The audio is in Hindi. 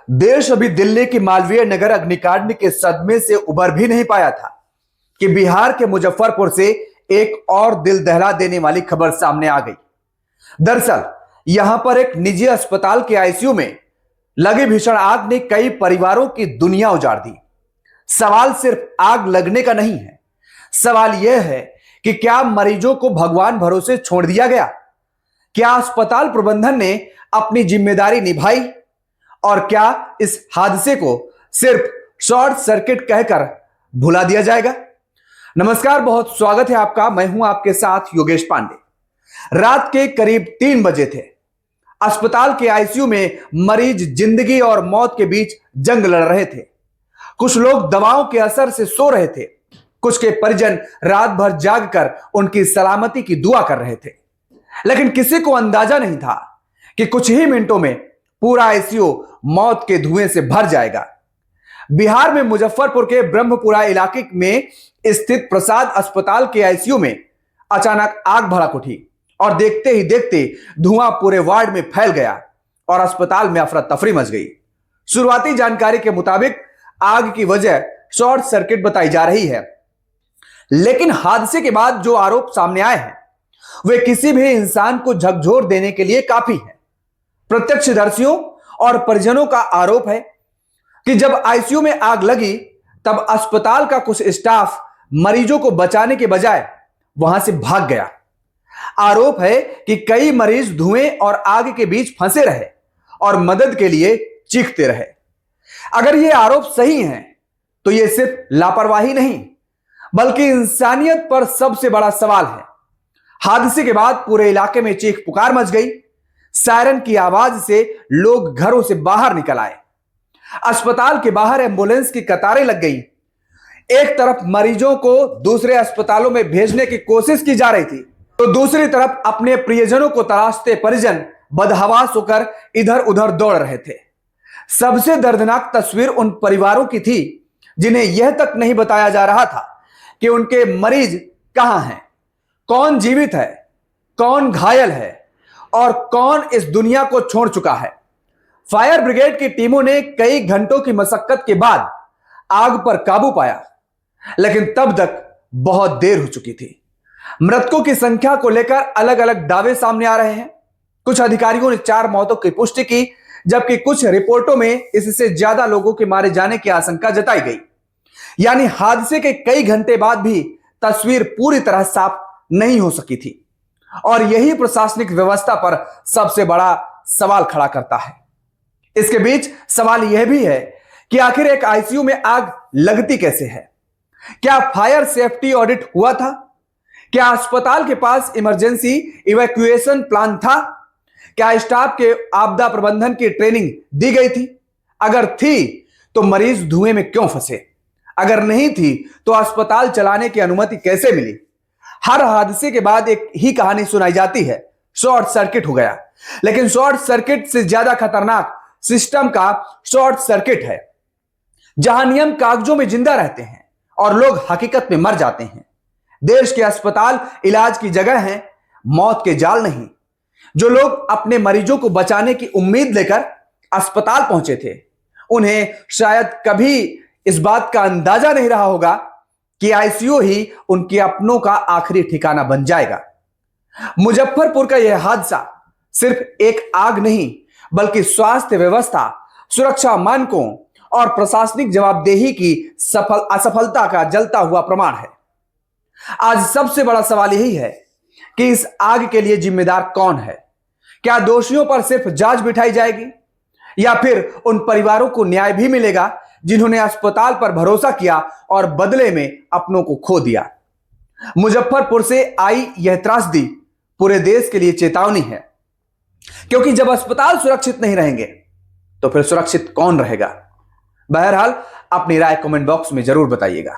देश अभी दिल्ली की मालवीय नगर अग्निकांड के सदमे से उबर भी नहीं पाया था कि बिहार के मुजफ्फरपुर से एक और दिल दहला देने वाली खबर सामने आ गई। दरअसल यहां पर एक निजी अस्पताल के आईसीयू में लगी भीषण आग ने कई परिवारों की दुनिया उजाड़ दी। सवाल सिर्फ आग लगने का नहीं है, सवाल यह है कि क्या मरीजों को भगवान भरोसे छोड़ दिया गया? क्या अस्पताल प्रबंधन ने अपनी जिम्मेदारी निभाई और क्या इस हादसे को सिर्फ शॉर्ट सर्किट कहकर भुला दिया जाएगा? नमस्कार, बहुत स्वागत है आपका। मैं हूं आपके साथ योगेश पांडे। रात के करीब 3 बजे थे। अस्पताल के आईसीयू में मरीज जिंदगी और मौत के बीच जंग लड़ रहे थे। कुछ लोग दवाओं के असर से सो रहे थे, कुछ के परिजन रात भर जागकर उनकी सलामती की दुआ कर रहे थे। लेकिन किसी को अंदाजा नहीं था कि कुछ ही मिनटों में पूरा आईसीयू मौत के धुएं से भर जाएगा। बिहार में मुजफ्फरपुर के ब्रह्मपुरा इलाके में स्थित प्रसाद अस्पताल के आईसीयू में अचानक आग भड़क उठी और देखते ही देखते धुआं पूरे वार्ड में फैल गया और अस्पताल में अफरा तफरी मच गई। शुरुआती जानकारी के मुताबिक आग की वजह शॉर्ट सर्किट बताई जा रही है, लेकिन हादसे के बाद जो आरोप सामने आए हैं वे किसी भी इंसान को झकझोर देने के लिए काफी है। प्रत्यक्षदर्शियों और परिजनों का आरोप है कि जब आईसीयू में आग लगी तब अस्पताल का कुछ स्टाफ मरीजों को बचाने के बजाय वहां से भाग गया। आरोप है कि कई मरीज धुएं और आग के बीच फंसे रहे और मदद के लिए चीखते रहे। अगर ये आरोप सही हैं तो ये सिर्फ लापरवाही नहीं बल्कि इंसानियत पर सबसे बड़ा सवाल है। हादसे के बाद पूरे इलाके में चीख पुकार मच गई। सायरन की आवाज से लोग घरों से बाहर निकल आए। अस्पताल के बाहर एंबुलेंस की कतारें लग गई। एक तरफ मरीजों को दूसरे अस्पतालों में भेजने की कोशिश की जा रही थी, तो दूसरी तरफ अपने प्रियजनों को तलाशते परिजन बदहवास होकर इधर उधर दौड़ रहे थे। सबसे दर्दनाक तस्वीर उन परिवारों की थी जिन्हें यह तक नहीं बताया जा रहा था कि उनके मरीज कहां हैं, कौन जीवित है, कौन घायल है और कौन इस दुनिया को छोड़ चुका है। फायर ब्रिगेड की टीमों ने कई घंटों की मशक्कत के बाद आग पर काबू पाया, लेकिन तब तक बहुत देर हो चुकी थी। मृतकों की संख्या को लेकर अलग अलग दावे सामने आ रहे हैं। कुछ अधिकारियों ने 4 मौतों की पुष्टि की, जबकि कुछ रिपोर्टों में इससे ज्यादा लोगों के मारे जाने की आशंका जताई गई। यानी हादसे के कई घंटे बाद भी तस्वीर पूरी तरह साफ नहीं हो सकी थी और यही प्रशासनिक व्यवस्था पर सबसे बड़ा सवाल खड़ा करता है। इसके बीच सवाल यह भी है कि आखिर एक आईसीयू में आग लगती कैसे है? क्या फायर सेफ्टी ऑडिट हुआ था? क्या अस्पताल के पास इमरजेंसी इवैक्यूएशन प्लान था? क्या स्टाफ के आपदा प्रबंधन की ट्रेनिंग दी गई थी? अगर थी तो मरीज धुएं में क्यों फंसे? अगर नहीं थी तो अस्पताल चलाने की अनुमति कैसे मिली? हर हादसे के बाद एक ही कहानी सुनाई जाती है, शॉर्ट सर्किट हो गया। लेकिन शॉर्ट सर्किट से ज्यादा खतरनाक सिस्टम का शॉर्ट सर्किट है, जहां नियम कागजों में जिंदा रहते हैं और लोग हकीकत में मर जाते हैं। देश के अस्पताल इलाज की जगह हैं, मौत के जाल नहीं। जो लोग अपने मरीजों को बचाने की उम्मीद लेकर अस्पताल पहुंचे थे, उन्हें शायद कभी इस बात का अंदाजा नहीं रहा होगा कि आईसीयू ही उनके अपनों का आखिरी ठिकाना बन जाएगा। मुजफ्फरपुर का यह हादसा सिर्फ एक आग नहीं बल्कि स्वास्थ्य व्यवस्था, सुरक्षा मानकों और प्रशासनिक जवाबदेही की असफलता का जलता हुआ प्रमाण है। आज सबसे बड़ा सवाल यही है कि इस आग के लिए जिम्मेदार कौन है? क्या दोषियों पर सिर्फ जांच बिठाई जाएगी या फिर उन परिवारों को न्याय भी मिलेगा जिन्होंने अस्पताल पर भरोसा किया और बदले में अपनों को खो दिया? मुजफ्फरपुर से आई यह त्रासदी पूरे देश के लिए चेतावनी है, क्योंकि जब अस्पताल सुरक्षित नहीं रहेंगे तो फिर सुरक्षित कौन रहेगा? बहरहाल अपनी राय कमेंट बॉक्स में जरूर बताइएगा।